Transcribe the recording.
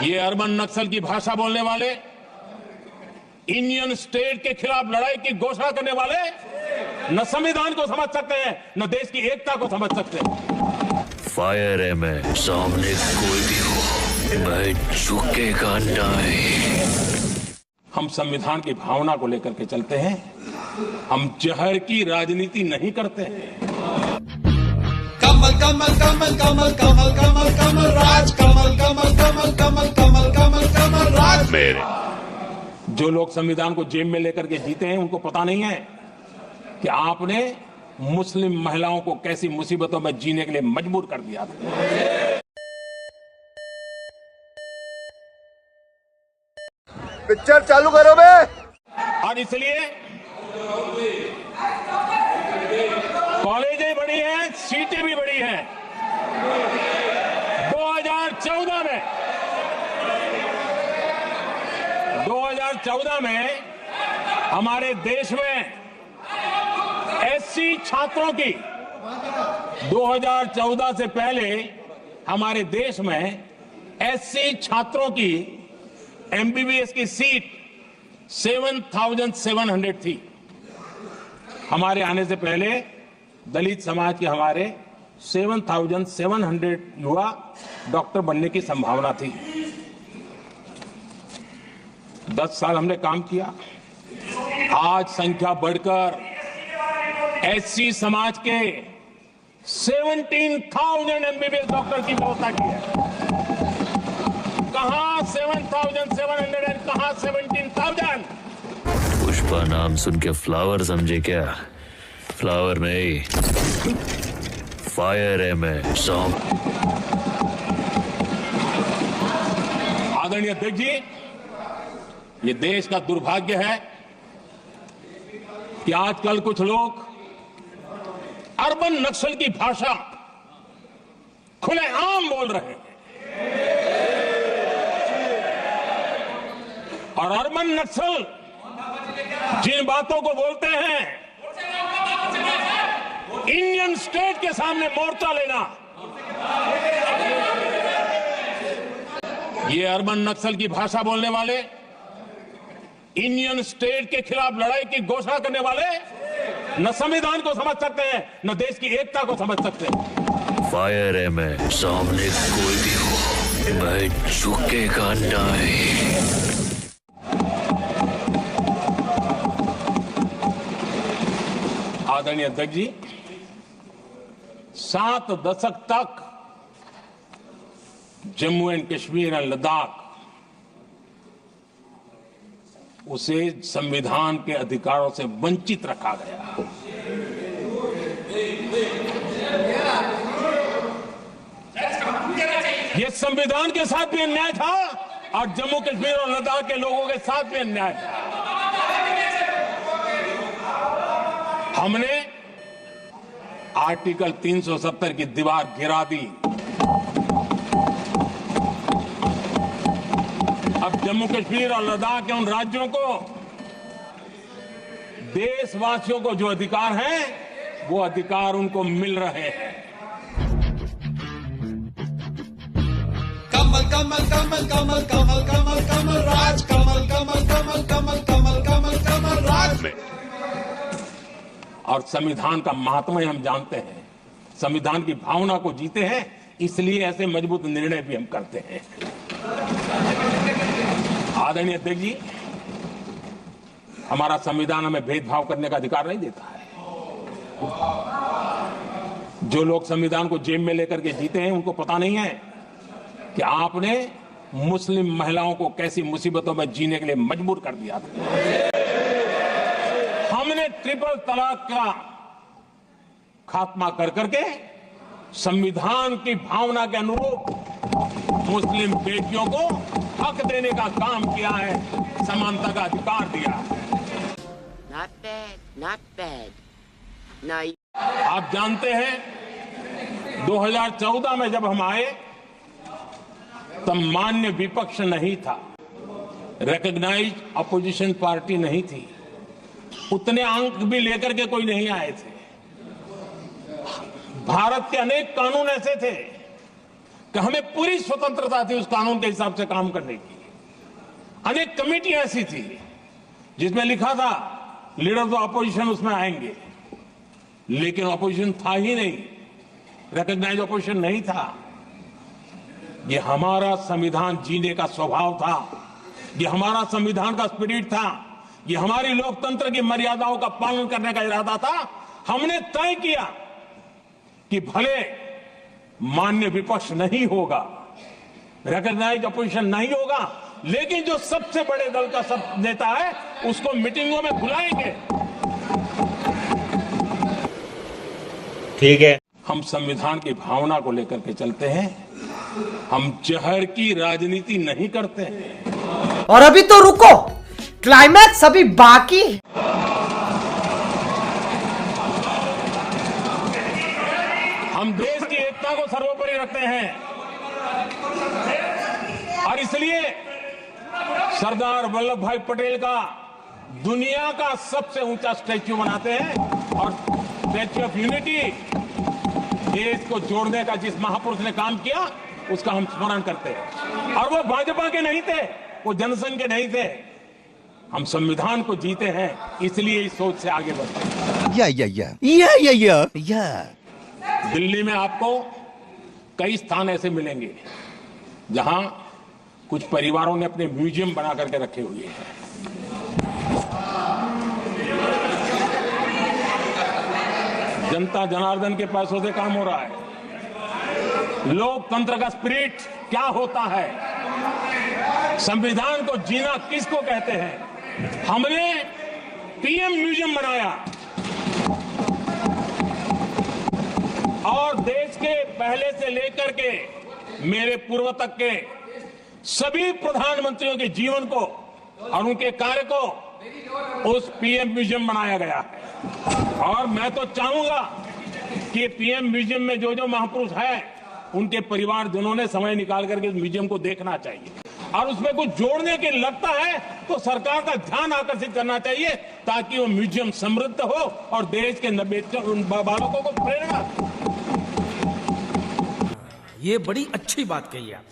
ये अर्बन नक्सल की भाषा बोलने वाले, इंडियन स्टेट के खिलाफ लड़ाई की घोषणा करने वाले न संविधान को समझ सकते हैं, न देश की एकता को समझ सकते हैं। फायर है, मैं सामने कोई भी हो, मैं झुकेगा नहीं। हम संविधान की भावना को लेकर के चलते हैं, हम जहर की राजनीति नहीं करते हैं। कमल कमल कमल कमल कमल कमल कमल राज, कमल कमल कमल कमल कमल कमल कमल राज। मेरे जो लोग संविधान को जेब में लेकर के जीते हैं, उनको पता नहीं है कि आपने मुस्लिम महिलाओं को कैसी मुसीबतों में जीने के लिए मजबूर कर दिया था। पिक्चर चालू करो बे। और इसलिए कॉलेजें बड़ी हैं, सीटें भी बड़ी हैं। 2014 में हमारे देश में एससी छात्रों की 2014 से पहले हमारे देश में एससी छात्रों की एमबीबीएस की सीट 7,700 थी। हमारे आने से पहले दलित समाज के हमारे 7,700 युवा डॉक्टर बनने की संभावना थी। 10 साल हमने काम किया, आज संख्या बढ़कर एससी समाज के 17,000 एमबीबीएस डॉक्टर की व्यवस्था की है। कहां 7,700 और कहां 17,000? पुष्पा नाम सुन के फ्लावर समझे क्या? फ्लावर नहीं, फायर है, मैं आदरणीय अध्यक्ष जी, ये देश का दुर्भाग्य है कि आजकल कुछ लोग अर्बन नक्सल की भाषा खुलेआम बोल रहे हैं। और अर्बन नक्सल जिन बातों को बोलते हैं, इंडियन स्टेट के सामने मोर्चा लेना, ये अर्बन नक्सल की भाषा बोलने वाले, इंडियन स्टेट के खिलाफ लड़ाई की घोषणा करने वाले न संविधान को समझ सकते हैं, न देश की एकता को समझ सकते हैं। फायर है, मैं सामने कोई भी हो, मैं झुकेगा नहीं। आदरणीय अध्यक्ष जी, 7 दशक तक जम्मू एंड कश्मीर और लद्दाख उसे संविधान के अधिकारों से वंचित रखा गया। यह संविधान के साथ भी अन्याय था और जम्मू कश्मीर और लद्दाख के लोगों के साथ भी अन्याय था। हमने आर्टिकल 370 की दीवार गिरा दी। अब जम्मू कश्मीर और लद्दाख के उन राज्यों को, देशवासियों को जो अधिकार हैं, वो अधिकार उनको मिल रहे हैं। कमल कमल कमल कमल कमल कमल कमल राज, कमल कमल कमल कमल कमल कमल कमल राज। और संविधान का महात्म्य हम जानते हैं, संविधान की भावना को जीते हैं, इसलिए ऐसे मजबूत निर्णय भी हम करते हैं। आदरणीय अध्यक्ष जी, हमारा संविधान हमें भेदभाव करने का अधिकार नहीं देता है। जो लोग संविधान को जेब में लेकर के जीते हैं, उनको पता नहीं है कि आपने मुस्लिम महिलाओं को कैसी मुसीबतों में जीने के लिए मजबूर कर दिया था। हमने ट्रिपल तलाक का खात्मा कर करके संविधान की भावना के अनुरूप मुस्लिम बेटियों को हक देने का काम किया है, समानता का अधिकार दिया है। Not bad, not bad. Now आप जानते हैं 2014 में जब हम आए तब मान्य विपक्ष नहीं था, रिकॉग्नाइज्ड अपोजिशन पार्टी नहीं थी, उतने अंक भी लेकर के कोई नहीं आए थे। भारत के अनेक कानून ऐसे थे कि हमें पूरी स्वतंत्रता थी उस कानून के हिसाब से काम करने की। अनेक कमेटियां ऐसी थी जिसमें लिखा था लीडर ऑफ द अपोजिशन उसमें आएंगे, लेकिन अपोजिशन था ही नहीं, रिकॉग्नाइज अपोजिशन नहीं था। ये हमारा संविधान जीने का स्वभाव था, ये हमारा संविधान का स्पिरिट था, ये हमारी लोकतंत्र की मर्यादाओं का पालन करने का इरादा था। हमने तय किया कि भले मान्य विपक्ष नहीं होगा, रिकॉग्नाइज अपोजिशन नहीं होगा, लेकिन जो सबसे बड़े दल का सब नेता है उसको मीटिंगों में बुलाएंगे। ठीक है, हम संविधान की भावना को लेकर के चलते हैं, हम जहर की राजनीति नहीं करते हैं। और अभी तो रुको, क्लाइमैक्स अभी बाकी। हम देश की एकता को सर्वोपरि रखते हैं और इसलिए सरदार वल्लभ भाई पटेल का दुनिया का सबसे ऊंचा स्टैच्यू बनाते हैं और स्टैच्यू ऑफ यूनिटी देश को जोड़ने का जिस महापुरुष ने काम किया उसका हम स्मरण करते हैं। और वो भाजपा के नहीं थे, वो जनसंघ के नहीं थे। हम संविधान को जीते हैं, इसलिए इस सोच से आगे बढ़ते हैं। दिल्ली में आपको कई स्थान ऐसे मिलेंगे जहां कुछ परिवारों ने अपने म्यूजियम बना करके रखे हुए हैं। जनता जनार्दन के पैसों से काम हो रहा है। लोकतंत्र का स्पिरिट क्या होता है, संविधान को जीना किसको कहते हैं। हमने पीएम म्यूजियम बनाया और देश के पहले से लेकर के मेरे पूर्व तक के सभी प्रधानमंत्रियों के जीवन को और उनके कार्य को उस पीएम म्यूजियम बनाया गया है। और मैं तो चाहूंगा कि पीएम म्यूजियम में जो जो महापुरुष है उनके परिवारजनों ने समय निकाल करके इस म्यूजियम को देखना चाहिए और उसमें कुछ जोड़ने के लगता है तो सरकार का ध्यान आकर्षित करना चाहिए ताकि वो म्यूजियम समृद्ध हो और देश के बालकों को प्रेरणा। ये बड़ी अच्छी बात कही आप।